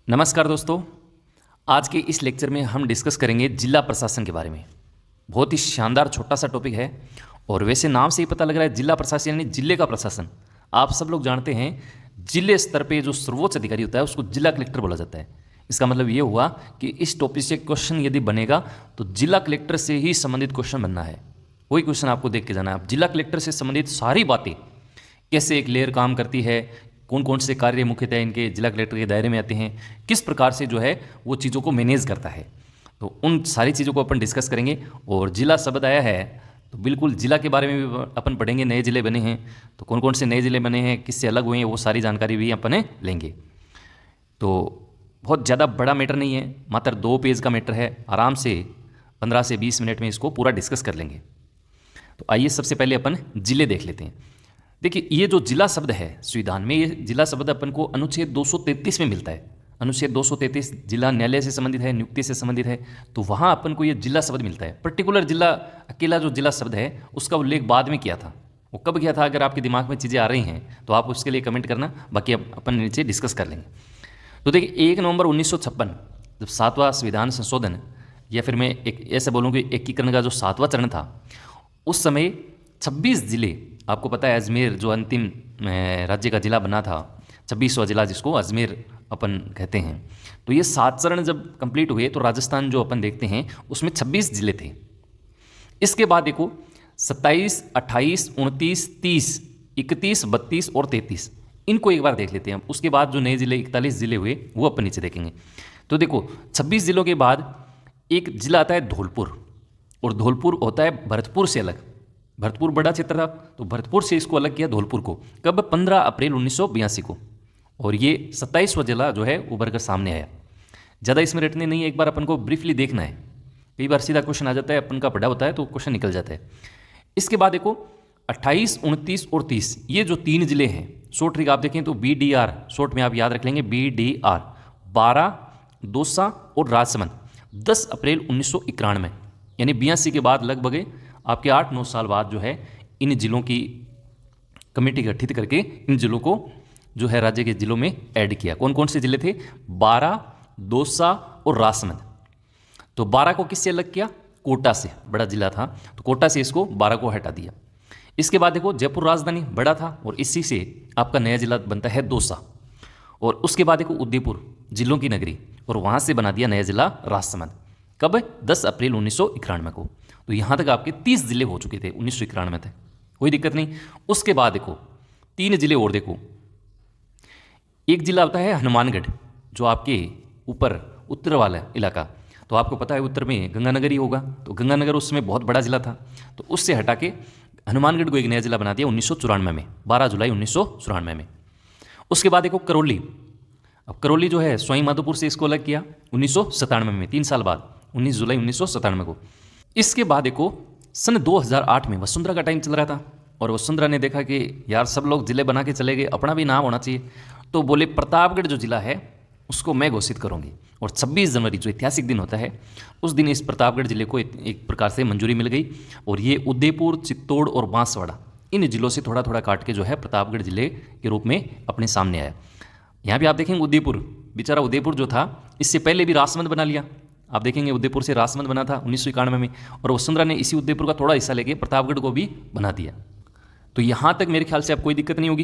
नमस्कार दोस्तों। आज के इस लेक्चर में हम डिस्कस करेंगे जिला प्रशासन के बारे में। बहुत ही शानदार छोटा सा टॉपिक है और वैसे नाम से ही पता लग रहा है जिला प्रशासन यानी जिले का प्रशासन। आप सब लोग जानते हैं जिले स्तर पे जो सर्वोच्च अधिकारी होता है उसको जिला कलेक्टर बोला जाता है। इसका मतलब ये हुआ कि इस टॉपिक से क्वेश्चन यदि बनेगा तो जिला कलेक्टर से ही संबंधित क्वेश्चन बनना है। वही क्वेश्चन आपको देख के जाना है। आप जिला कलेक्टर से संबंधित सारी बातें, कैसे एक लेयर काम करती है, कौन कौन से कार्य मुख्यतः इनके जिला कलेक्टर के दायरे में आते हैं, किस प्रकार से जो है वो चीज़ों को मैनेज करता है, तो उन सारी चीज़ों को अपन डिस्कस करेंगे। और जिला शब्द आया है तो बिल्कुल जिला के बारे में भी अपन पढ़ेंगे। नए जिले बने हैं तो कौन कौन से नए जिले बने हैं, किससे अलग हुए हैं, वो सारी जानकारी भी अपन लेंगे। तो बहुत ज़्यादा बड़ा मैटर नहीं है, मात्र 2 पेज का मैटर है। आराम से 15 से 20 मिनट में इसको पूरा डिस्कस कर लेंगे। तो आइए सबसे पहले अपन जिले देख लेते हैं। देखिए, ये जो जिला शब्द है संविधान में, ये जिला शब्द अपन को अनुच्छेद 233 में मिलता है। अनुच्छेद 233 जिला न्यायालय से संबंधित है, नियुक्ति से संबंधित है, तो वहाँ अपन को ये जिला शब्द मिलता है। पर्टिकुलर जिला, अकेला जो जिला शब्द है उसका उल्लेख बाद में किया था। वो कब किया था, अगर आपके दिमाग में चीज़ें आ रही हैं तो आप उसके लिए कमेंट करना, बाकी अपन नीचे डिस्कस कर लेंगे। तो देखिए, 1 नवंबर 1956 जब 7वां संविधान संशोधन, या फिर मैं एक ऐसे बोलूँ कि एकीकरण का जो 7वां चरण था, उस समय 26 जिले, आपको पता है अजमेर जो अंतिम राज्य का जिला बना था, 26वां जिला जिसको अजमेर अपन कहते हैं, तो ये 7 चरण जब कंप्लीट हुए तो राजस्थान जो अपन देखते हैं उसमें 26 जिले थे। इसके बाद देखो 27, 28, 29, 30, 31, 32 और 33, इनको एक बार देख लेते हैं। उसके बाद जो नए जिले 41 जिले हुए वो अपन नीचे देखेंगे। तो देखो 26 जिलों के बाद एक जिला आता है धौलपुर, और धौलपुर होता है भरतपुर से अलग। भरतपुर बड़ा क्षेत्र था तो भरतपुर से इसको अलग किया धौलपुर को, कब 15 अप्रैल 1982 को। और ये 27वां जिला जो है उभर कर सामने आया। ज़्यादा इसमें रटने नहीं है, एक बार अपन को ब्रीफली देखना है। कई बार सीधा क्वेश्चन आ जाता है, अपन का पढ़ा होता है तो क्वेश्चन निकल जाता है। इसके बाद देखो 28, 29 और 30, ये जो 3 जिले हैं, शॉर्ट ट्रिक आप देखें तो BDR, शॉर्ट में आप याद रख लेंगे BDR, बारा, दौसा और राजसमंद, 10 अप्रैल 1991 यानी 82 के बाद लगभग आपके 8-9 साल बाद जो है इन जिलों की कमेटी गठित करके इन जिलों को जो है राज्य के जिलों में ऐड किया। कौन कौन से जिले थे, बारा, दौसा और राजसमंद। तो बारा को किससे अलग किया, कोटा से, बड़ा जिला था तो कोटा से इसको बारा को हटा दिया। इसके बाद देखो जयपुर राजधानी बड़ा था और इसी से आपका नया जिला बनता है दौसा। और उसके बाद देखो उदयपुर जिलों की नगरी, और वहाँ से बना दिया नया जिला राजसमंद, कब, 10 अप्रैल 1991 को। तो यहाँ तक आपके 30 जिले हो चुके थे 1991 तक, कोई दिक्कत नहीं। उसके बाद देखो 3 जिले और देखो। एक जिला होता है हनुमानगढ़, जो आपके ऊपर उत्तर वाला इलाका, तो आपको पता है उत्तर में गंगानगर ही होगा, तो गंगानगर उस समय बहुत बड़ा जिला था, तो उससे हटा के हनुमानगढ़ को एक नया जिला बना दिया 1994 में, 12 जुलाई 1994 में। उसके बाद देखो करौली। अब करौली जो है सवाई माधोपुर से इसको अलग किया 1997 में, 3 साल बाद, 19 जुलाई 1997 को। इसके बाद देखो सन 2008 में वसुंधरा का टाइम चल रहा था, और वसुंधरा ने देखा कि यार सब लोग जिले बना के चले गए, अपना भी नाम होना चाहिए, तो बोले प्रतापगढ़ जो जिला है उसको मैं घोषित करूंगी। और 26 जनवरी जो ऐतिहासिक दिन होता है उस दिन इस प्रतापगढ़ जिले को एक प्रकार से मंजूरी मिल गई, और ये उदयपुर, चित्तौड़ और बांसवाड़ा, इन जिलों से थोड़ा थोड़ा काट के जो है प्रतापगढ़ जिले के रूप में अपने सामने आया। यहाँ भी आप देखेंगे उदयपुर, बेचारा उदयपुर जो था इससे पहले भी राजसमंद बना लिया। आप देखेंगे उदयपुर से राजसमंद बना था 1991 में, और वसुंधरा ने इसी उदयपुर का थोड़ा हिस्सा लेके प्रतापगढ़ को भी बना दिया। तो यहाँ तक मेरे ख्याल से अब कोई दिक्कत नहीं होगी।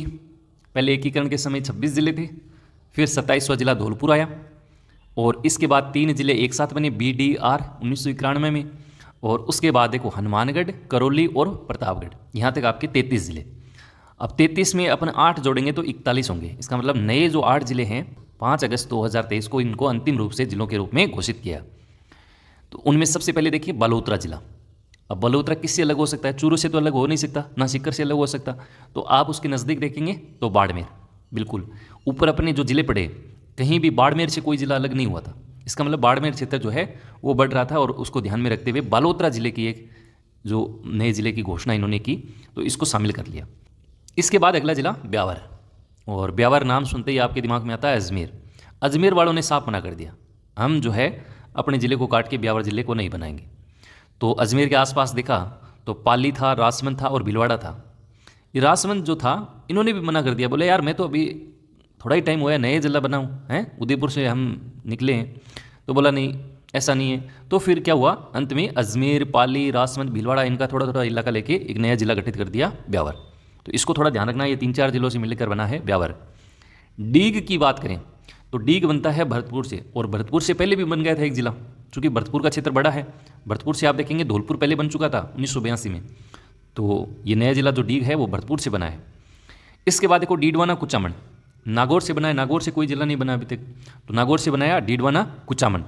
पहले एकीकरण के समय 26 जिले थे, फिर 27वां जिला धौलपुर आया, और इसके बाद 3 जिले एक साथ बने BDR 1991 में, और उसके बाद देखो हनुमानगढ़, करौली और प्रतापगढ़, यहाँ तक आपके 33 जिले। अब 33 में अपन 8 जोड़ेंगे तो 41 होंगे। इसका मतलब नए जो 8 जिले हैं 5 अगस्त 2023 को इनको अंतिम रूप से जिलों के रूप में घोषित किया। तो उनमें सबसे पहले देखिए बलोत्रा जिला। अब बलोत्रा किससे अलग हो सकता है, चूरू से तो अलग हो नहीं सकता, ना सीकर से अलग हो सकता, तो आप उसके नज़दीक देखेंगे तो बाड़मेर, बिल्कुल ऊपर अपने जो जिले पड़े कहीं भी बाड़मेर से कोई जिला अलग नहीं हुआ था। इसका मतलब बाड़मेर क्षेत्र जो है वो बढ़ रहा था, और उसको ध्यान में रखते हुए बलोत्रा जिले की एक जो नए जिले की घोषणा इन्होंने की तो इसको शामिल कर लिया। इसके बाद अगला जिला ब्यावर, और ब्यावर नाम सुनते ही आपके दिमाग में आता है अजमेर। अजमेर वालों ने साफ मना कर दिया, हम जो है अपने ज़िले को काट के ब्यावर ज़िले को नहीं बनाएंगे। तो अजमेर के आसपास देखा तो पाली था, राजसमंद था और भीलवाड़ा था। ये राजसमंद जो था इन्होंने भी मना कर दिया, बोले यार मैं तो अभी थोड़ा ही टाइम हुआ है, नए जिला बनाऊँ हैं, उदयपुर से हम निकले हैं। तो बोला नहीं, ऐसा नहीं है। तो फिर क्या हुआ, अंत में अजमेर, पाली, राजसमंद, भीलवाड़ा इनका थोड़ा थोड़ा इलाका लेके एक नया जिला गठित कर दिया, ब्यावर। तो इसको थोड़ा ध्यान रखना, ये 3-4 जिलों से मिलकर बना है ब्यावर। डीग की बात करें तो डीग बनता है भरतपुर से, और भरतपुर से पहले भी बन गया था एक जिला, क्योंकि भरतपुर का क्षेत्र बड़ा है। भरतपुर से आप देखेंगे धौलपुर पहले बन चुका था 1982 में। तो ये नया जिला जो डीग है वो भरतपुर से बना है। इसके बाद देखो डीडवाना, कुचामन, नागौर से बना है। नागौर से कोई जिला नहीं बना अभी तक, तो नागौर से बनाया डीडवाना, कुचामन।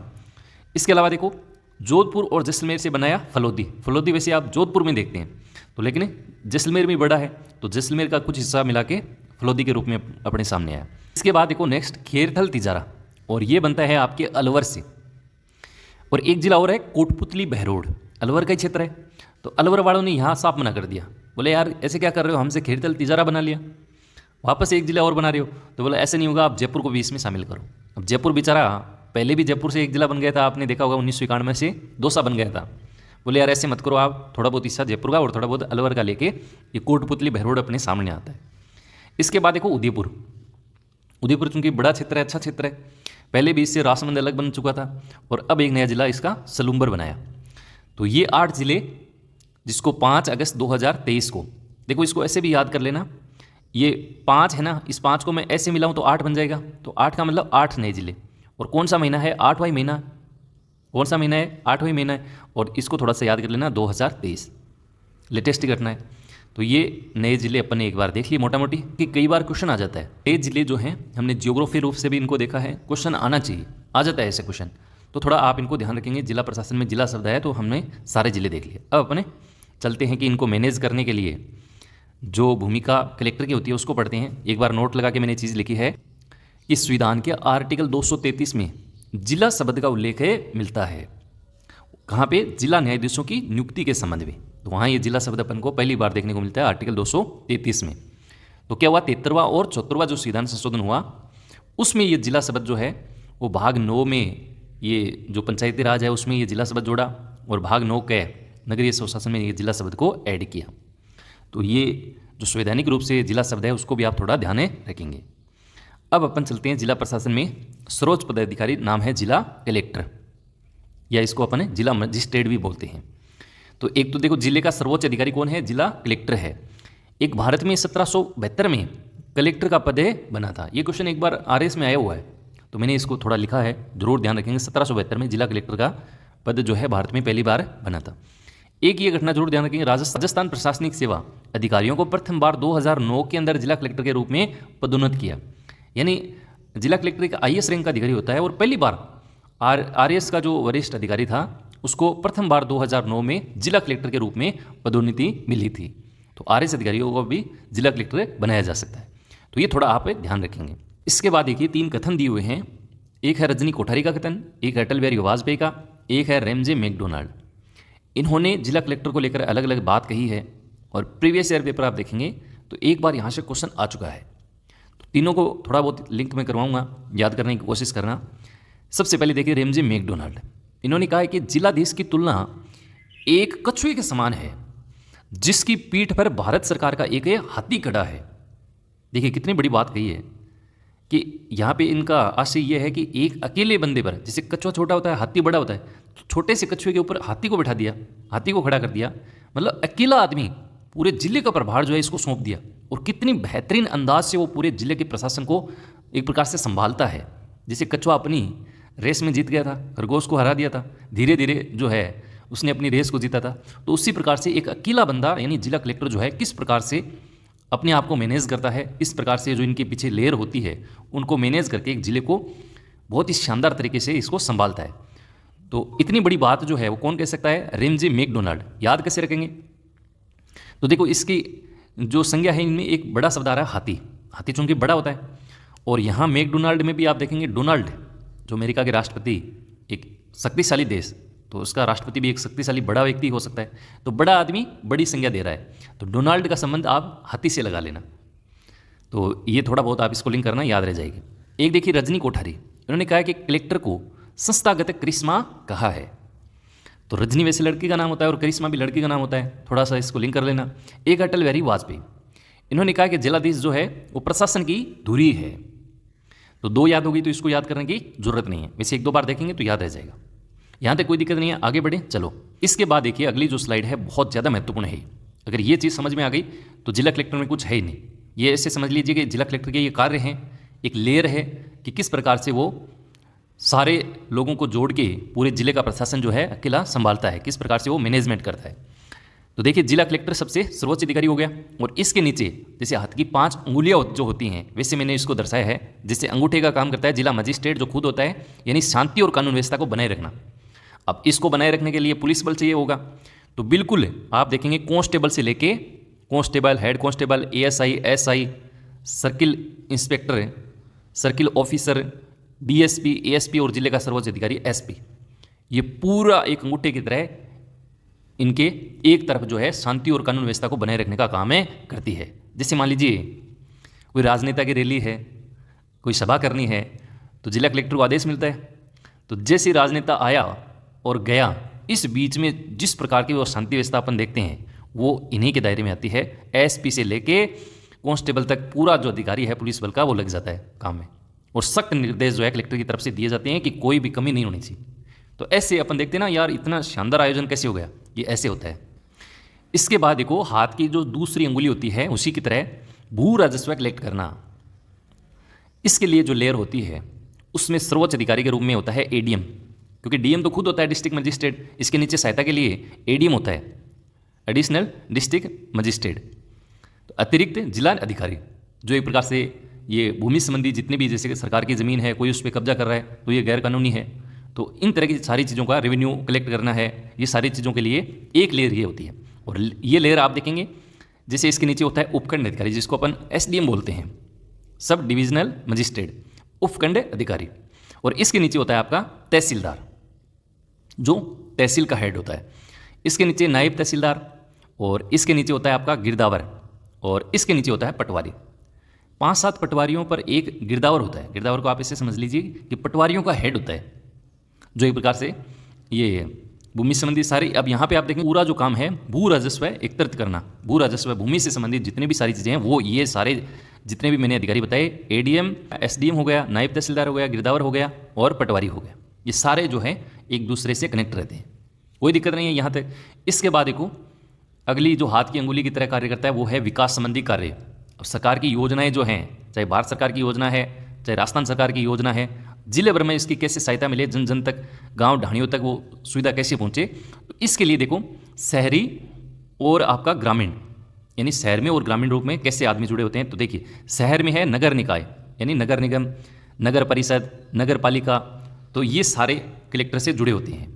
इसके अलावा देखो जोधपुर और जैसलमेर से बनाया फलोदी। फलोदी वैसे आप जोधपुर में देखते हैं, तो लेकिन जैसलमेर में बड़ा है, तो जैसलमेर का कुछ हिस्सा मिला के फलोदी के रूप में अपने सामने आया। इसके बाद देखो नेक्स्ट खेरथल तिजारा, और ये बनता है आपके अलवर से। और एक जिला और है कोटपुतली बहरोड, अलवर का ही क्षेत्र है। तो अलवर वालों ने यहाँ साफ मना कर दिया, बोले यार ऐसे क्या कर रहे हो, हमसे खेरथल तिजारा बना लिया, वापस एक जिला और बना रहे हो। तो बोला ऐसे नहीं होगा, आप जयपुर को भी इसमें शामिल करो। अब जयपुर बेचारा पहले भी जयपुर से एक जिला बन गया था, आपने देखा होगा 1991 से दौसा बन गया था। बोले यार ऐसे मत करो, आप थोड़ा बहुत हिस्सा जयपुर का और थोड़ा बहुत अलवर का लेके ये कोटपुतली बहरोड अपने सामने आता है। इसके बाद देखो उदयपुर। उदयपुर चूंकि बड़ा क्षेत्र है, अच्छा क्षेत्र है, पहले भी इससे राजसमंद अलग बन चुका था, और अब एक नया जिला इसका सलूम्बर बनाया। तो ये 8 जिले, जिसको 5 अगस्त 2023 को, देखो इसको ऐसे भी याद कर लेना, ये 5 है ना, इस 5 को मैं ऐसे मिलाऊं तो 8 बन जाएगा। तो 8 का मतलब 8 नए जिले। और कौन सा महीना है, 8वां महीना। कौन सा महीना है, 8वां महीना है। और इसको थोड़ा सा याद कर लेना, 2023 लेटेस्ट ही करना है। तो ये नए जिले अपन ने एक बार देख लिए मोटा मोटी, कि कई बार क्वेश्चन आ जाता है। ये जिले जो हैं हमने जियोग्राफी रूप से भी इनको देखा है, क्वेश्चन आना चाहिए, आ जाता है ऐसे क्वेश्चन। तो थोड़ा आप इनको ध्यान रखेंगे। जिला प्रशासन में जिला शब्द है, तो हमने सारे जिले देख लिए। अब अपने चलते हैं कि इनको मैनेज करने के लिए जो भूमिका कलेक्टर की होती है उसको पढ़ते हैं। एक बार नोट लगा के मैंने चीज़ लिखी है, इस संविधान के आर्टिकल 233 में जिला शब्द का उल्लेख मिलता है। कहाँ पे, जिला न्यायाधीशों की नियुक्ति के संबंध में। तो वहाँ ये जिला शब्द अपन को पहली बार देखने को मिलता है आर्टिकल 233 में। तो क्या हुआ, 73वां और 74वां जो संविधान संशोधन हुआ उसमें ये जिला शब्द जो है वो भाग 9 में, ये जो पंचायती राज है उसमें ये जिला शब्द जोड़ा, और भाग 9 के नगरीय स्वशासन में ये जिला शब्द को ऐड किया। तो ये जो संवैधानिक रूप से जिला शब्द है उसको भी आप थोड़ा ध्यान रखेंगे। अब अपन चलते हैं जिला प्रशासन में सर्वोच्च पदाधिकारी नाम है जिला कलेक्टर, या इसको अपन जिला मजिस्ट्रेट भी बोलते हैं। तो एक तो देखो जिले का सर्वोच्च अधिकारी कौन है, जिला कलेक्टर है। एक भारत में 1772 में कलेक्टर का पद बना था। ये क्वेश्चन एक बार आरएस में आया हुआ है, तो मैंने इसको थोड़ा लिखा है, जरूर ध्यान रखेंगे। 1772 में जिला कलेक्टर का पद जो है भारत में पहली बार बना था। एक ये घटना जरूर ध्यान रखेंगे, राजस्थान प्रशासनिक सेवा अधिकारियों को प्रथम बार 2009 के अंदर जिला कलेक्टर के रूप में पदोन्नत किया। यानी जिला कलेक्टर एक आईएएस रैंक का अधिकारी होता है, और पहली बार आरएएस का जो वरिष्ठ अधिकारी था उसको प्रथम बार 2009 में जिला कलेक्टर के रूप में पदोन्नति मिली थी। तो आरएएस अधिकारियों को भी जिला कलेक्टर बनाया जा सकता है। तो ये थोड़ा आप ध्यान रखेंगे। इसके बाद देखिए 3 कथन दिए हुए हैं। एक है रजनी कोठारी का कथन, एक है अटल बिहारी वाजपेयी का, एक है रेमजे मैकडोनाल्ड। इन्होंने जिला कलेक्टर को लेकर अलग अलग बात कही है, और प्रीवियस ईयर पेपर आप देखेंगे तो एक बार यहाँ से क्वेश्चन आ चुका है। तो तीनों को थोड़ा बहुत लिंक में करवाऊंगा, याद करने की कोशिश करना। सबसे पहले देखिए रेमजे मैकडोनाल्ड, इन्होंने कहा है कि जिलाधीश की तुलना एक कछुए के समान है जिसकी पीठ पर भारत सरकार का एक हाथी खड़ा है। देखिए कितनी बड़ी बात कही है कि यहाँ पे इनका आशय यह है कि एक अकेले बंदे पर, जैसे कछुआ छोटा होता है हाथी बड़ा होता है, तो छोटे से कछुए के ऊपर हाथी को बिठा दिया, हाथी को खड़ा कर दिया, मतलब अकेला आदमी पूरे जिले का प्रभार जो है इसको सौंप दिया। और कितनी बेहतरीन अंदाज से वो पूरे जिले के प्रशासन को एक प्रकार से संभालता है। जैसे कछुआ अपनी रेस में जीत गया था, खरगोश को हरा दिया था, धीरे धीरे जो है उसने अपनी रेस को जीता था। तो उसी प्रकार से एक अकेला बंदा यानी जिला कलेक्टर जो है किस प्रकार से अपने आप को मैनेज करता है, इस प्रकार से जो इनके पीछे लेयर होती है उनको मैनेज करके एक जिले को बहुत ही शानदार तरीके से इसको संभालता है। तो इतनी बड़ी बात जो है वो कौन कह सकता है, रेमजे मैकडोनाल्ड। याद कैसे रखेंगे, तो देखो इसकी जो संज्ञा है इनमें एक बड़ा शब्द आ रहा है हाथी। हाथी चूंकि बड़ा होता है, और यहाँ मैकडोनाल्ड में भी आप देखेंगे डोनाल्ड जो अमेरिका के राष्ट्रपति, एक शक्तिशाली देश, तो उसका राष्ट्रपति भी एक शक्तिशाली बड़ा व्यक्ति हो सकता है। तो बड़ा आदमी बड़ी संज्ञा दे रहा है, तो डोनाल्ड का संबंध आप हाथी से लगा लेना। तो ये थोड़ा बहुत आप इसको लिंक करना, याद रह जाएगी। एक देखिए रजनी कोठारी, उन्होंने कहा कि कलेक्टर को संस्थागत करिश्मा कहा है। तो रजनी वैसे लड़की का नाम होता है और करिश्मा भी लड़की का नाम होता है, थोड़ा सा इसको लिंक कर लेना। एक अटल बिहारी वाजपेयी, इन्होंने कहा कि जिलाधीश जो है वो प्रशासन की धुरी है। तो 2 याद होगी तो इसको याद करने की जरूरत नहीं है, वैसे 1-2 बार देखेंगे तो याद रह जाएगा। यहाँ तक कोई दिक्कत नहीं है, आगे बढ़े चलो। इसके बाद देखिए अगली जो स्लाइड है बहुत ज़्यादा महत्वपूर्ण है। अगर ये चीज़ समझ में आ गई तो जिला कलेक्टर में कुछ है ही नहीं। ये ऐसे समझ लीजिए कि जिला कलेक्टर के ये कार्य हैं, एक लेयर है कि किस प्रकार से वो सारे लोगों को जोड़ के पूरे जिले का प्रशासन जो है अकेला संभालता है, किस प्रकार से वो मैनेजमेंट करता है। तो देखिए जिला कलेक्टर सबसे सर्वोच्च अधिकारी हो गया, और इसके नीचे जैसे हाथ की 5 उंगलियां जो होती हैं वैसे मैंने इसको दर्शाया है। जैसे अंगूठे का काम करता है जिला मजिस्ट्रेट, जो खुद होता है यानी शांति और कानून व्यवस्था को बनाए रखना। अब इसको बनाए रखने के लिए पुलिस बल चाहिए होगा, तो बिल्कुल आप देखेंगे कांस्टेबल से लेके constable, head constable, ASI, SI, circle inspector, circle officer, DSP, ASP और जिले का सर्वोच्च अधिकारी एसपी, ये पूरा एक अंगूठे की तरह इनके एक तरफ जो है शांति और कानून व्यवस्था को बनाए रखने का काम है करती है। जैसे मान लीजिए कोई राजनेता की रैली है, कोई सभा करनी है, तो जिला कलेक्टर को आदेश मिलता है, तो जैसे राजनेता आया और गया, इस बीच में जिस प्रकार की वो शांति व्यवस्था अपन देखते हैं वो इन्हीं के दायरे में आती है। एसपी से लेके कांस्टेबल तक पूरा जो अधिकारी है पुलिस बल का वो लग जाता है काम में, और सख्त निर्देश जो है कलेक्टर की तरफ से दिए जाते हैं कि कोई भी कमी नहीं होनी चाहिए। तो ऐसे अपन देखते हैं ना यार, इतना शानदार आयोजन कैसे हो गया, ये ऐसे होता है। इसके बाद देखो हाथ की जो दूसरी अंगुली होती है उसी की तरह भू राजस्व कलेक्ट करना। इसके लिए जो लेयर होती है उसमें सर्वोच्च अधिकारी के रूप में होता है एडीएम, क्योंकि डीएम तो खुद होता है डिस्ट्रिक्ट मजिस्ट्रेट, इसके नीचे सहायता के लिए एडीएम होता है, एडिशनल डिस्ट्रिक्ट मजिस्ट्रेट। तो अतिरिक्त जिला अधिकारी जो एक प्रकार से ये भूमि संबंधी जितने भी, जैसे सरकार की ज़मीन है, कोई उस पर कब्जा कर रहा है तो ये गैर कानूनी है, तो इन तरह की सारी चीज़ों का रेवेन्यू कलेक्ट करना है, ये सारी चीज़ों के लिए एक लेयर ये होती है। और ये लेयर आप देखेंगे जैसे इसके नीचे होता है उपखंड अधिकारी, जिसको अपन एसडीएम बोलते हैं, सब डिविजनल मजिस्ट्रेट, उपखंड अधिकारी। और इसके नीचे होता है आपका तहसीलदार, जो तहसील का हेड होता है। इसके नीचे नायब तहसीलदार, और इसके नीचे होता है आपका गिरदावर, और इसके नीचे होता है पटवारी। 5-7 पटवारियों पर एक गिरदावर होता है। गिरदावर को आप ऐसे समझ लीजिए कि पटवारियों का हेड होता है, जो एक प्रकार से ये भूमि संबंधी सारी, अब यहाँ पे आप देखें पूरा जो काम है भू राजस्व एकत्रित करना, भू राजस्व भूमि से संबंधित जितने भी सारी चीज़ें हैं वो ये सारे जितने भी मैंने अधिकारी बताए, एडीएम, एसडीएम हो गया, नायब तहसीलदार हो गया, गिरदावर हो गया और पटवारी हो गया, ये सारे जो है एक दूसरे से कनेक्ट रहते हैं, कोई दिक्कत नहीं है यहाँ तक। इसके बाद देखो अगली जो हाथ की अंगुली की तरह कार्य करता है वो है विकास संबंधी कार्य। अब सरकार की योजनाएं जो हैं, चाहे भारत सरकार की योजना है, चाहे राजस्थान सरकार की योजना है, जिले भर में इसकी कैसे सहायता मिले, जन जन तक, गांव ढाणियों तक वो सुविधा कैसे पहुंचे, तो इसके लिए देखो शहरी और आपका ग्रामीण, यानी शहर में और ग्रामीण रूप में कैसे आदमी जुड़े होते हैं। तो देखिए शहर में है नगर निकाय, यानी नगर निगम, नगर परिषद, नगर पालिका, तो ये सारे कलेक्टर से जुड़े होते हैं।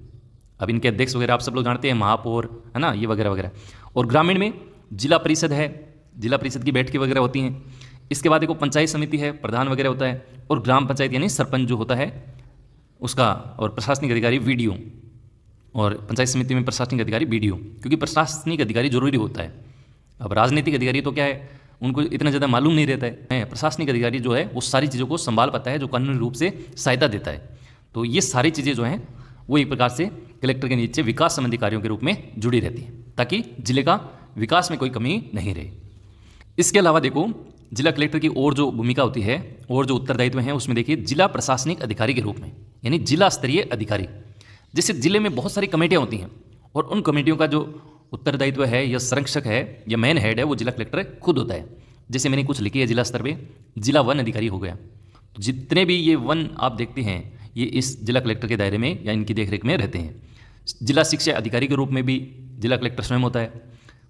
अब इनके अध्यक्ष वगैरह आप सब लोग जानते हैं, महापौर है ना, ये वगैरह वगैरह। और ग्रामीण में जिला परिषद है, जिला परिषद की बैठकें वगैरह होती हैं। इसके बाद देखो पंचायत समिति है, प्रधान वगैरह होता है, और ग्राम पंचायत यानी सरपंच जो होता है उसका, और प्रशासनिक अधिकारी वीडीओ, और पंचायत समिति में प्रशासनिक अधिकारी बीडीओ, क्योंकि प्रशासनिक अधिकारी जरूरी होता है। अब राजनीतिक अधिकारी तो क्या है, उनको इतना ज़्यादा मालूम नहीं रहता है। प्रशासनिक अधिकारी जो है वो सारी चीज़ों को संभाल पाता है, जो कानूनी रूप से सहायता देता है। तो ये सारी चीज़ें जो हैं वो एक प्रकार से कलेक्टर के नीचे विकास संबंधी कार्यों के रूप में जुड़ी रहती हैं, ताकि जिले का विकास में कोई कमी नहीं रहे। इसके अलावा देखो जिला कलेक्टर की और जो भूमिका होती है और जो उत्तरदायित्व हैं उसमें देखिए जिला प्रशासनिक अधिकारी के रूप में, यानी जिला स्तरीय अधिकारी। जैसे जिले में बहुत सारी कमेटियाँ होती हैं और उन कमेटियों का जो उत्तरदायित्व है या संरक्षक है या मेन हेड है वो जिला कलेक्टर खुद होता है। जैसे मैंने कुछ लिखी है जिला स्तर पे, जिला वन अधिकारी हो गया, तो जितने भी ये वन आप देखते हैं ये इस जिला कलेक्टर के दायरे में या इनकी देखरेख में रहते हैं। जिला शिक्षा अधिकारी के रूप में भी जिला कलेक्टर स्वयं होता है।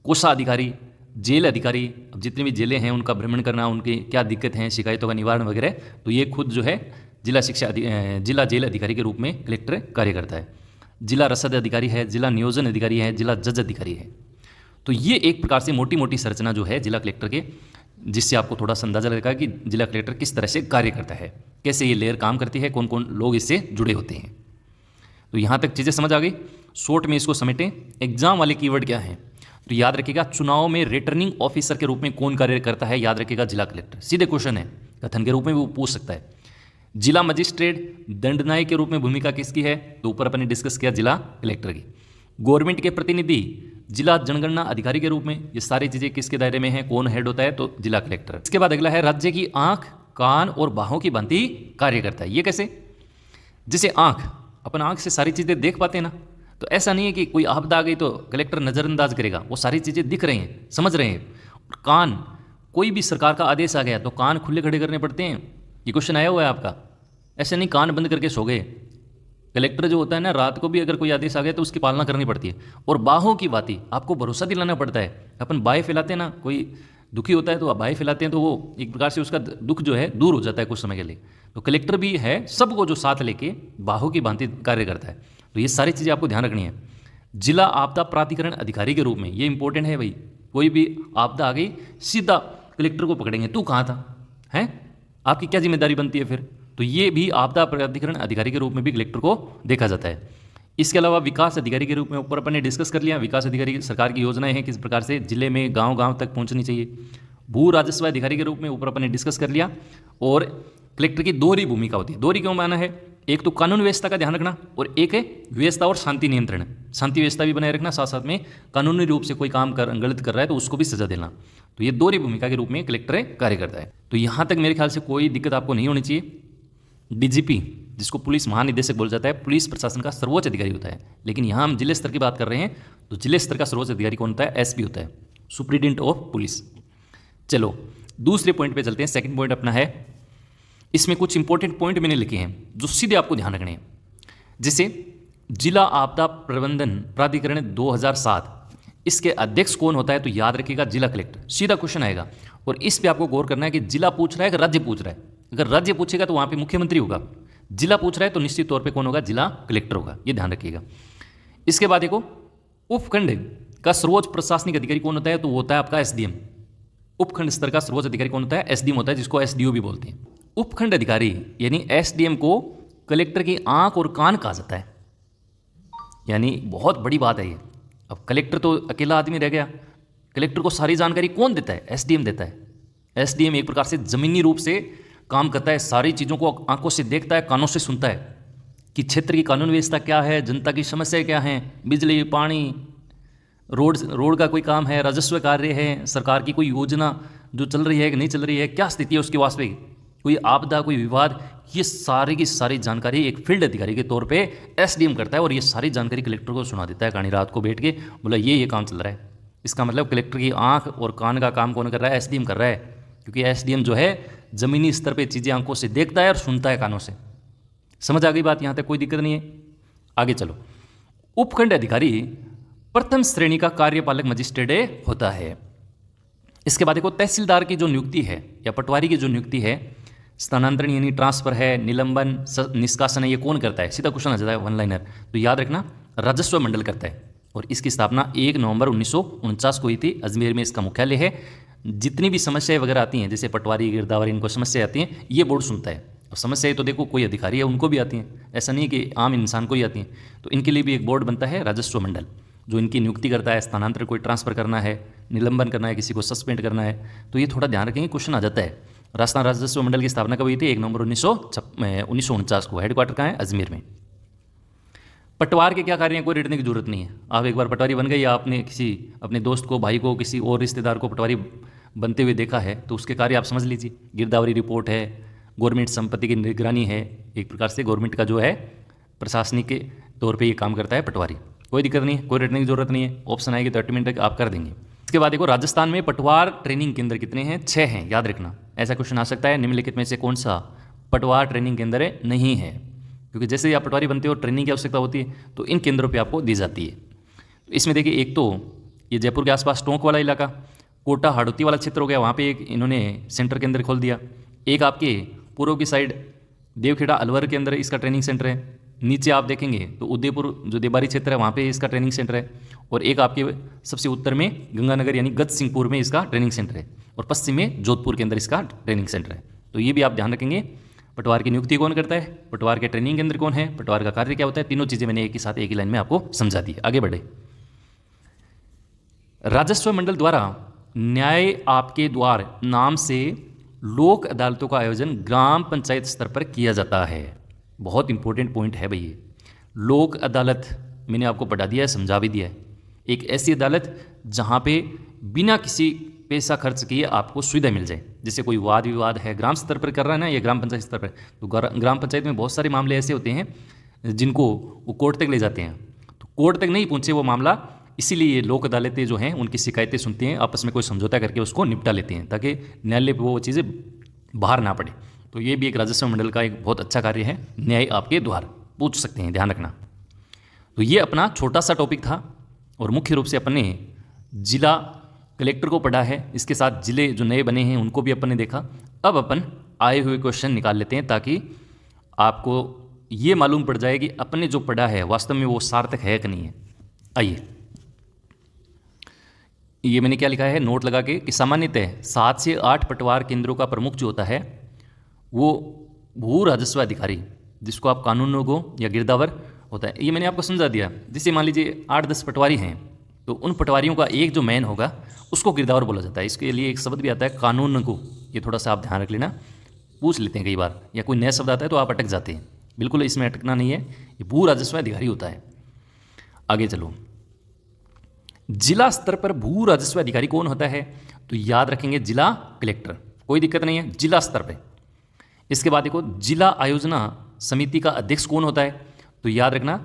कोषाधिकारी, जेल अधिकारी, अब जितनी भी जेलें हैं उनका भ्रमण करना, उनकी क्या दिक्कत हैं, शिकायतों का निवारण वगैरह, तो ये खुद जो है जिला जेल अधिकारी के रूप में कलेक्टर कार्य करता है। जिला रसद अधिकारी है, जिला नियोजन अधिकारी है, जिला जज अधिकारी है। तो ये एक प्रकार से मोटी मोटी संरचना जो है जिला कलेक्टर के, जिससे आपको थोड़ा सा अंदाजा लगेगा कि जिला कलेक्टर किस तरह से कार्य करता है, कैसे ये लेयर काम करती है, कौन कौन लोग इससे जुड़े होते हैं। तो यहाँ तक चीज़ें समझ आ गई। शॉर्ट में इसको समेटें। एग्जाम वाले कीवर्ड क्या हैं, तो याद रखिएगा चुनाव में रिटर्निंग ऑफिसर के रूप में कौन कार्य करता है, याद रखिएगा जिला कलेक्टर। सीधे क्वेश्चन है, कथन के रूप में वो पूछ सकता है। जिला मजिस्ट्रेट दंडनायक के रूप में भूमिका किसकी है, तो ऊपर अपने डिस्कस किया जिला कलेक्टर की। गवर्नमेंट के प्रतिनिधि जिला जनगणना अधिकारी के रूप में, ये सारी चीज़ें किसके दायरे में हैं, कौन हेड होता है, तो जिला कलेक्टर। इसके बाद अगला है राज्य की आंख कान और बाहों की भांति कार्य करता है। ये कैसे? जैसे आँख, अपन आँख से सारी चीज़ें देख पाते हैं ना, तो ऐसा नहीं है कि कोई आपदा आ गई तो कलेक्टर नज़रअंदाज करेगा, वो सारी चीज़ें दिख रही हैं, समझ रहे हैं। और कान, कोई भी सरकार का आदेश आ गया तो कान खुले खड़े करने पड़ते हैं। ये क्वेश्चन आया हुआ है आपका, ऐसे नहीं कान बंद करके सो गए। कलेक्टर जो होता है ना, रात को भी अगर कोई आदेश आ गया तो उसकी पालना करनी पड़ती है। और बाहों की बाती आपको भरोसा दिलाना पड़ता है। अपन बाहें फैलाते हैं ना, कोई दुखी होता है तो बाहें फैलाते हैं तो वो एक प्रकार से उसका दुख जो है दूर हो जाता है कुछ समय के लिए। तो कलेक्टर भी है सबको जो साथ लेके बाहों की भांति कार्य करता है। तो ये सारी चीज़ें आपको ध्यान रखनी है। जिला आपदा प्राधिकरण अधिकारी के रूप में, ये इंपॉर्टेंट है भाई, कोई भी आपदा आ गई सीधा कलेक्टर को पकड़ेंगे, तू कहाँ था, हैं, आपकी क्या जिम्मेदारी बनती है फिर। तो ये भी आपदा प्राधिकरण अधिकारी के रूप में भी कलेक्टर को देखा जाता है। इसके अलावा विकास अधिकारी के रूप में ऊपर अपन ने डिस्कस कर लिया। विकास अधिकारी सरकार की योजनाएं हैं किस प्रकार से जिले में गांव गांव तक पहुंचनी चाहिए। भू राजस्व अधिकारी के रूप में ऊपर अपन ने डिस्कस कर लिया। और कलेक्टर की दोहरी भूमिका होती है। दोहरी क्यों माना है? एक तो कानून व्यवस्था का ध्यान रखना और एक है व्यवस्था और शांति नियंत्रण, शांति व्यवस्था भी बनाए रखना, साथ साथ में कानूनी रूप से कोई काम गलत कर रहा है तो उसको भी सजा देना। तो ये दोहरी भूमिका के रूप में कलेक्टर कार्य करता है। तो यहाँ तक मेरे ख्याल से कोई दिक्कत आपको नहीं होनी चाहिए। डीजीपी, जिसको पुलिस महानिदेशक बोला जाता है, पुलिस प्रशासन का सर्वोच्च अधिकारी होता है। लेकिन यहाँ हम जिले स्तर की बात कर रहे हैं तो जिले स्तर का सर्वोच्च अधिकारी कौन होता है? एसपी होता है, सुप्रीटेंडेंट ऑफ पुलिस। चलो दूसरे पॉइंट पे चलते हैं। सेकंड पॉइंट अपना है, इसमें कुछ इंपॉर्टेंट पॉइंट मैंने लिखे हैं जो सीधे आपको ध्यान रखने हैं। जैसे जिला आपदा प्रबंधन प्राधिकरण 2007, इसके अध्यक्ष कौन होता है? तो याद रखिएगा जिला कलेक्टर। सीधा क्वेश्चन आएगा और इस पे आपको गौर करना है कि जिला पूछ रहा है कि राज्य पूछ रहा है। अगर राज्य पूछेगा तो वहाँ पे मुख्यमंत्री होगा, जिला पूछ रहा है तो निश्चित तौर पे कौन होगा? जिला कलेक्टर होगा। ये ध्यान रखिएगा। इसके बाद देखो, उपखंड का सर्वोच्च प्रशासनिक अधिकारी कौन होता है? तो वो होता है आपका एसडीएम। उपखंड स्तर का सर्वोच्च अधिकारी कौन होता है? एसडीएम होता है, जिसको एसडीओ भी बोलते हैं। उपखंड अधिकारी यानी एसडीएम को कलेक्टर की आंख और कान कहा जाता है। यानी बहुत बड़ी बात है ये। अब कलेक्टर तो अकेला आदमी रह गया, कलेक्टर को सारी जानकारी कौन देता है? एसडीएम देता है। एसडीएम एक प्रकार से जमीनी रूप से काम करता है, सारी चीज़ों को आंखों से देखता है, कानों से सुनता है कि क्षेत्र की कानून व्यवस्था क्या है, जनता की समस्या क्या है, बिजली, पानी, रोड का कोई काम है, राजस्व कार्य है, सरकार की कोई योजना जो चल रही है कि नहीं चल रही है, क्या स्थिति है उसकी वास्तविक, कोई आपदा, कोई विवाद, ये सारी की सारी जानकारी एक फील्ड अधिकारी के तौर पे एसडीएम करता है। और ये सारी जानकारी कलेक्टर को सुना देता है कहानी रात को बैठ के, बोला ये काम चल रहा है। इसका मतलब कलेक्टर की आंख और कान का काम कौन कर रहा है? एसडीएम कर रहा है। क्योंकि एसडीएम जो है ज़मीनी स्तर पे चीज़ें आंखों से देखता है और सुनता है कानों से। समझ आ गई बात? यहाँ तक कोई दिक्कत नहीं है। आगे चलो। उपखंड अधिकारी प्रथम श्रेणी का कार्यपालक मजिस्ट्रेट होता है। इसके बाद देखो, तहसीलदार की जो नियुक्ति है या पटवारी की जो नियुक्ति है, स्थानांतरण यानी ट्रांसफर है, निलंबन, निष्कासन है, ये कौन करता है? सीधा क्वेश्चन आ जाता है, वन लाइनर। तो याद रखना, राजस्व मंडल करता है। और इसकी स्थापना 1 नवंबर 1949 को हुई थी। अजमेर में इसका मुख्यालय है। जितनी भी समस्याएं वगैरह आती हैं, जैसे पटवारी, गिरदावरी, इनको समस्या आती हैं, ये बोर्ड सुनता है। अब समस्याएं तो देखो कोई अधिकारी है उनको भी आती हैं, ऐसा नहीं कि आम इंसान को ही आती हैं। तो इनके लिए भी एक बोर्ड बनता है, राजस्व मंडल, जो इनकी नियुक्ति करता है। स्थानांतरण, कोई ट्रांसफर करना है, निलंबन करना है, किसी को सस्पेंड करना है, तो ये थोड़ा ध्यान रखेंगे, क्वेश्चन आ जाता है। राजस्थान राजस्व मंडल की स्थापना कब हुई थी? 1 नवंबर 1949 को। हेडक्वार्टर कहाँ है? अजमेर में। पटवार के क्या कार्य हैं? कोई रटने की जरूरत नहीं है। आप एक बार पटवारी बन गए या आपने किसी अपने दोस्त को, भाई को, किसी और रिश्तेदार को पटवारी बनते हुए देखा है तो उसके कार्य आप समझ लीजिए। गिरदावरी रिपोर्ट है, गवर्नमेंट संपत्ति की निगरानी है, एक प्रकार से गवर्नमेंट का जो है प्रशासनिक के तौर पे ये काम करता है पटवारी। कोई दिक्कत नहीं है, कोई रटने की जरूरत नहीं है। ऑप्शन आएगी तो ऑटोमेटिक आप कर देंगे। इसके बाद देखो, राजस्थान में पटवार ट्रेनिंग केंद्र कितने हैं? 6 हैं, याद रखना। ऐसा क्वेश्चन आ सकता है, निम्नलिखित में से कौन सा पटवार ट्रेनिंग केंद्र नहीं है? क्योंकि जैसे ही आप पटवारी बनते हो ट्रेनिंग की आवश्यकता होती है, तो इन केंद्रों पे आपको दी जाती है। तो इसमें देखिए, एक तो ये जयपुर के आसपास टोंक वाला इलाका, कोटा हाड़ौती वाला क्षेत्र हो गया, वहाँ पे एक इन्होंने सेंटर केंद्र खोल दिया। एक आपके पूर्व की साइड देवखेड़ा अलवर के अंदर इसका ट्रेनिंग सेंटर है। नीचे आप देखेंगे तो उदयपुर जो देबारी क्षेत्र है वहाँ पे इसका ट्रेनिंग सेंटर है। और एक आपके सबसे उत्तर में गंगानगर यानी गत सिंहपुर में इसका ट्रेनिंग सेंटर है। और पश्चिम में जोधपुर के अंदर इसका ट्रेनिंग सेंटर है। तो ये भी आप ध्यान रखेंगे। पटवार की नियुक्ति कौन करता है, पटवार के ट्रेनिंग केंद्र कौन है, पटवार का कार्य क्या होता है, तीनों चीज़ें मैंने एक ही साथ एक ही लाइन में आपको समझा दी। आगे बढ़े। राजस्व मंडल द्वारा न्याय आपके द्वार नाम से लोक अदालतों का आयोजन ग्राम पंचायत स्तर पर किया जाता है। बहुत इंपॉर्टेंट पॉइंट है भाई ये। लोक अदालत मैंने आपको पढ़ा दिया है, समझा भी दिया है। एक ऐसी अदालत जहाँ पे बिना किसी पैसा खर्च किए आपको सुविधा मिल जाए। जैसे कोई वाद विवाद है, ग्राम स्तर पर कर रहा है ना, या ग्राम पंचायत स्तर पर, तो ग्राम पंचायत में बहुत सारे मामले ऐसे होते हैं जिनको वो कोर्ट तक ले जाते हैं। तो कोर्ट तक नहीं पहुँचे वो मामला, इसीलिए ये लोक अदालतें जो हैं उनकी शिकायतें सुनती हैं, आपस में कोई समझौता करके उसको निपटा लेते हैं, ताकि न्यायालय पर वो चीज़ें बाहर ना पड़े। तो ये भी एक राजस्व मंडल का एक बहुत अच्छा कार्य है, न्याय आपके द्वार पूछ सकते हैं, ध्यान रखना। तो ये अपना छोटा सा टॉपिक था, और मुख्य रूप से अपने जिला कलेक्टर को पढ़ा है, इसके साथ जिले जो नए बने हैं उनको भी अपन ने देखा। अब अपन आए हुए क्वेश्चन निकाल लेते हैं, ताकि आपको ये मालूम पड़ जाए कि अपने जो पढ़ा है वास्तव में वो सार्थक है कि नहीं है। आइए, ये मैंने क्या लिखा है नोट लगा के, कि सामान्यतः 7 से 8 पटवार केंद्रों का प्रमुख जो होता है वो भू राजस्व अधिकारी, जिसको आप कानूनगो या गिरदावर होता है, ये मैंने आपको समझा दिया। जैसे मान लीजिए 8-10 पटवारी हैं, तो उन पटवारियों का एक जो मैन होगा उसको गिरदावर बोला जाता है। इसके लिए एक शब्द भी आता है कानूनगो, ये थोड़ा सा आप ध्यान रख लेना, पूछ लेते हैं कई बार, या कोई नया शब्द आता है तो आप अटक जाते हैं। बिल्कुल इसमें अटकना नहीं है, ये भू राजस्व अधिकारी होता है। आगे चलो, जिला स्तर पर भू राजस्व अधिकारी कौन होता है? तो याद रखेंगे जिला कलेक्टर, कोई दिक्कत नहीं है, जिला स्तर पे। इसके बाद देखो, जिला आयोजना समिति का अध्यक्ष कौन होता है? तो याद रखना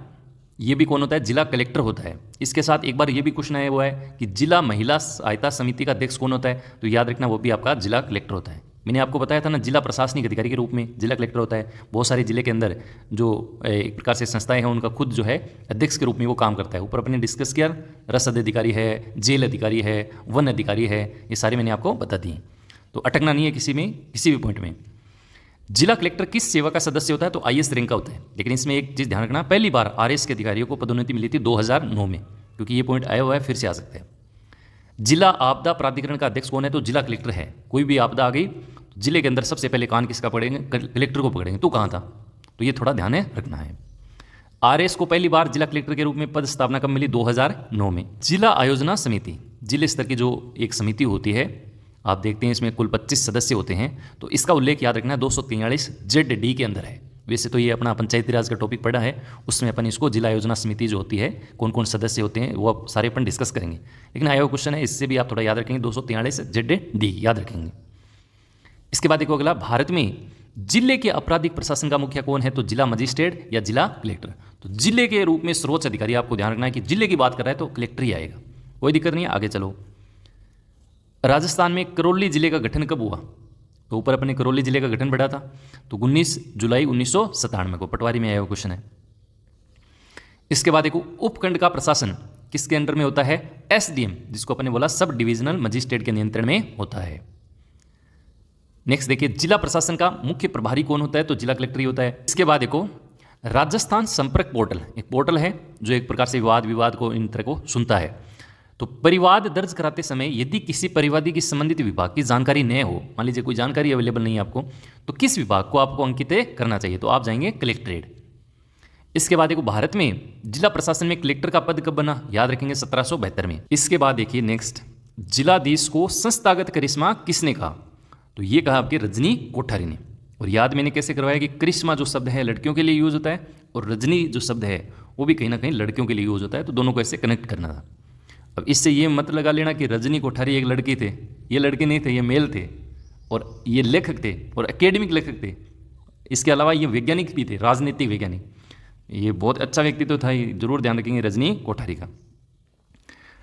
ये भी कौन होता है? जिला कलेक्टर होता है। इसके साथ एक बार ये भी क्वेश्चन आया हुआ है कि जिला महिला सहायता समिति का अध्यक्ष कौन होता है? तो याद रखना वो भी आपका जिला कलेक्टर होता है। मैंने आपको बताया था ना, जिला प्रशासनिक अधिकारी के रूप में जिला कलेक्टर होता है। बहुत सारे जिले के अंदर जो एक प्रकार से संस्थाएं हैं उनका खुद जो है अध्यक्ष के रूप में वो काम करता है। ऊपर अपने डिस्कस किया, रसद अधिकारी है, जेल अधिकारी है, वन अधिकारी है, ये सारे मैंने आपको बता दिए। तो अटकना नहीं है किसी में, किसी भी पॉइंट में। जिला कलेक्टर किस सेवा का सदस्य होता है? तो आईएएस रैंक का होता है। लेकिन इसमें एक चीज़ ध्यान रखना, पहली बार आरएएस के अधिकारियों को पदोन्नति मिली थी 2009 में, क्योंकि ये पॉइंट आया हुआ है, फिर से आ सकते हैं। जिला आपदा प्राधिकरण का अध्यक्ष कौन है? तो जिला कलेक्टर है। कोई भी आपदा आ गई, जिले के अंदर सबसे पहले कान किसका पकड़ेंगे? कलेक्टर को पकड़ेंगे। तू कहाँ था? तो ये थोड़ा ध्यान रखना है। आरएएस को पहली बार जिला कलेक्टर के रूप में पद स्थापना कब मिली? 2009 में। जिला आयोजना समिति, जिले स्तर की जो एक समिति होती है, आप देखते हैं इसमें कुल 25 सदस्य होते हैं। तो इसका उल्लेख याद रखना 243 ZD के अंदर है। वैसे तो ये अपना पंचायती राज का टॉपिक पढ़ा है, उसमें अपन इसको जिला योजना समिति जो होती है, कौन कौन सदस्य होते हैं, वो आप सारे अपन डिस्कस करेंगे। लेकिन आया हुआ क्वेश्चन है, इससे भी आप थोड़ा याद रखेंगे, 243 ZD याद रखेंगे। इसके बाद देखो अगला, भारत में जिले के आपराधिक प्रशासन का मुखिया कौन है? तो जिला मजिस्ट्रेट या जिला कलेक्टर। तो जिले के रूप में सर्वोच्च अधिकारी, आपको ध्यान रखना है कि जिले की बात कर रहा है तो कलेक्टर ही आएगा, कोई दिक्कत नहीं है। आगे चलो, राजस्थान में करौली जिले का गठन कब हुआ? तो ऊपर अपने करौली जिले का गठन पढ़ा था, तो 19 जुलाई 1997 को, पटवारी में आया हुआ क्वेश्चन है। इसके बाद देखो, उपखंड का प्रशासन किसके अंडर में होता है? SDM, जिसको अपने बोला सब डिविजनल मजिस्ट्रेट के नियंत्रण में होता है। नेक्स्ट देखिए, जिला प्रशासन का मुख्य प्रभारी कौन होता है? तो जिला कलेक्टर ही होता है। इसके बाद देखो, राजस्थान संपर्क पोर्टल एक पोर्टल है जो एक प्रकार से विवाद को इन तरह को सुनता है। तो परिवाद दर्ज कराते समय यदि किसी परिवादी की संबंधित विभाग की जानकारी न हो, मान लीजिए कोई जानकारी अवेलेबल नहीं है आपको, तो किस विभाग को आपको अंकित करना चाहिए? तो आप जाएंगे कलेक्ट्रेट। इसके बाद देखो, भारत में जिला प्रशासन में कलेक्टर का पद कब बना? याद रखेंगे 1772 में। इसके बाद देखिए नेक्स्ट, जिलाधीश को संस्थागत करिश्मा किसने कहा? तो ये कहा आपके रजनी कोठारी ने। और याद मैंने कैसे करवाया कि करिश्मा जो शब्द है लड़कियों के लिए यूज होता है, और रजनी जो शब्द है वो भी कहीं ना कहीं लड़कियों के लिए यूज होता है, तो दोनों को ऐसे कनेक्ट करना था। अब इससे ये मत लगा लेना कि रजनी कोठारी एक लड़की थे, ये लड़के नहीं थे, ये मेल थे, और ये लेखक थे और एकेडमिक लेखक थे। इसके अलावा ये वैज्ञानिक भी थे, राजनीतिक वैज्ञानिक। ये बहुत अच्छा व्यक्तित्व था, ये जरूर ध्यान रखेंगे रजनी कोठारी का।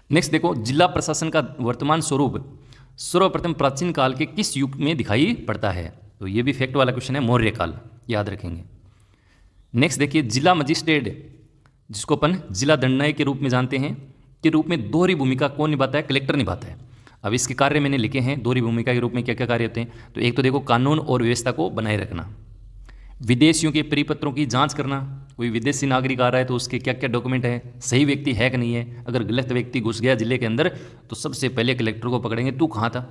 नेक्स्ट देखो, जिला प्रशासन का वर्तमान स्वरूप सर्वप्रथम प्राचीन काल के किस युग में दिखाई पड़ता है? तो ये भी फैक्ट वाला क्वेश्चन है, मौर्य काल, याद रखेंगे। नेक्स्ट देखिए, जिला मजिस्ट्रेट, जिसको अपन जिला दंडाधिकारी के रूप में जानते हैं, के रूप में दोहरी भूमिका कौन निभाता है? कलेक्टर निभाता है। अब इसके कार्य मैंने लिखे हैं, दोहरी भूमिका के रूप में क्या क्या कार्य होते हैं। तो एक तो देखो, कानून और व्यवस्था को बनाए रखना, विदेशियों के परिपत्रों की जांच करना, कोई विदेशी नागरिक आ रहा है तो उसके क्या क्या डॉक्यूमेंट है, सही व्यक्ति है कि नहीं है। अगर गलत व्यक्ति घुस गया जिले के अंदर तो सबसे पहले कलेक्टर को पकड़ेंगे, तू कहाँ था,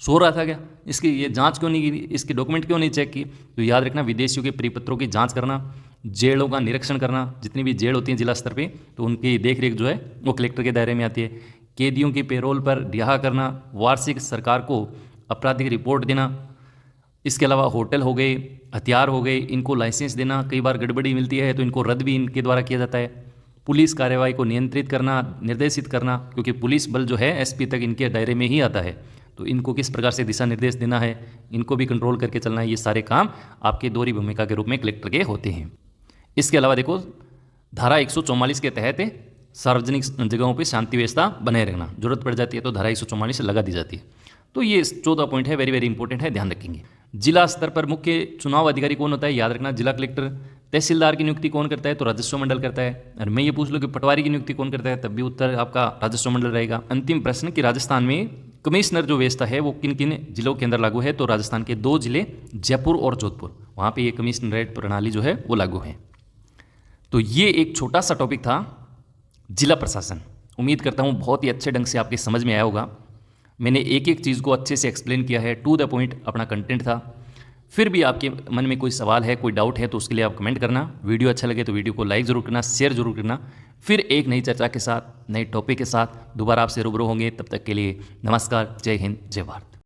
सो रहा था क्या, इसकी ये जांच क्यों नहीं की, इसके डॉक्यूमेंट क्यों नहीं चेक की। तो याद रखना, विदेशियों के परिपत्रों की जांच करना, जेलों का निरीक्षण करना, जितनी भी जेल होती हैं जिला स्तर पे तो उनकी देखरेख जो है वो कलेक्टर के दायरे में आती है। कैदियों की पेरोल पर रिहा करना, वार्षिक सरकार को आपराधिक रिपोर्ट देना। इसके अलावा होटल हो गए, हथियार हो गए, इनको लाइसेंस देना, कई बार गड़बड़ी मिलती है तो इनको रद्द भी इनके द्वारा किया जाता है। पुलिस कार्रवाई को नियंत्रित करना, निर्देशित करना, क्योंकि पुलिस बल जो है SP तक इनके दायरे में ही आता है। तो इनको किस प्रकार से दिशा निर्देश देना है, इनको भी कंट्रोल करके चलना है, ये सारे काम आपके दोहरी भूमिका के रूप में कलेक्टर के होते हैं। इसके अलावा देखो धारा 144 के तहत सार्वजनिक जगहों पे शांति व्यवस्था बनाए रखना, जरूरत पड़ जाती है तो धारा 144 लगा दी जाती है। तो ये 14 पॉइंट है, वेरी वेरी इंपॉर्टेंट है, ध्यान रखेंगे। जिला स्तर पर मुख्य चुनाव अधिकारी कौन होता है, याद रखना जिला कलेक्टर। तहसीलदार की नियुक्ति कौन करता है, तो राजस्व मंडल करता है। और मैं ये पूछ लूँ कि पटवारी की नियुक्ति कौन करता है, तब भी उत्तर आपका राजस्व मंडल रहेगा। अंतिम प्रश्न कि राजस्थान में कमिश्नर जो व्यवस्था है वो किन किन जिलों के अंदर लागू है, तो राजस्थान के 2 जिले जयपुर और जोधपुर, वहाँ पे ये कमिश्नरेट प्रणाली जो है वो लागू है। तो ये एक छोटा सा टॉपिक था जिला प्रशासन। उम्मीद करता हूँ बहुत ही अच्छे ढंग से आपके समझ में आया होगा। मैंने एक एक चीज़ को अच्छे से एक्सप्लेन किया है, टू द पॉइंट अपना कंटेंट था। फिर भी आपके मन में कोई सवाल है, कोई डाउट है, तो उसके लिए आप कमेंट करना। वीडियो अच्छा लगे तो वीडियो को लाइक ज़रूर करना, शेयर जरूर करना। फिर एक नई चर्चा के साथ, नए टॉपिक के साथ दोबारा आपसे रूबरू होंगे। तब तक के लिए नमस्कार, जय हिंद, जय भारत।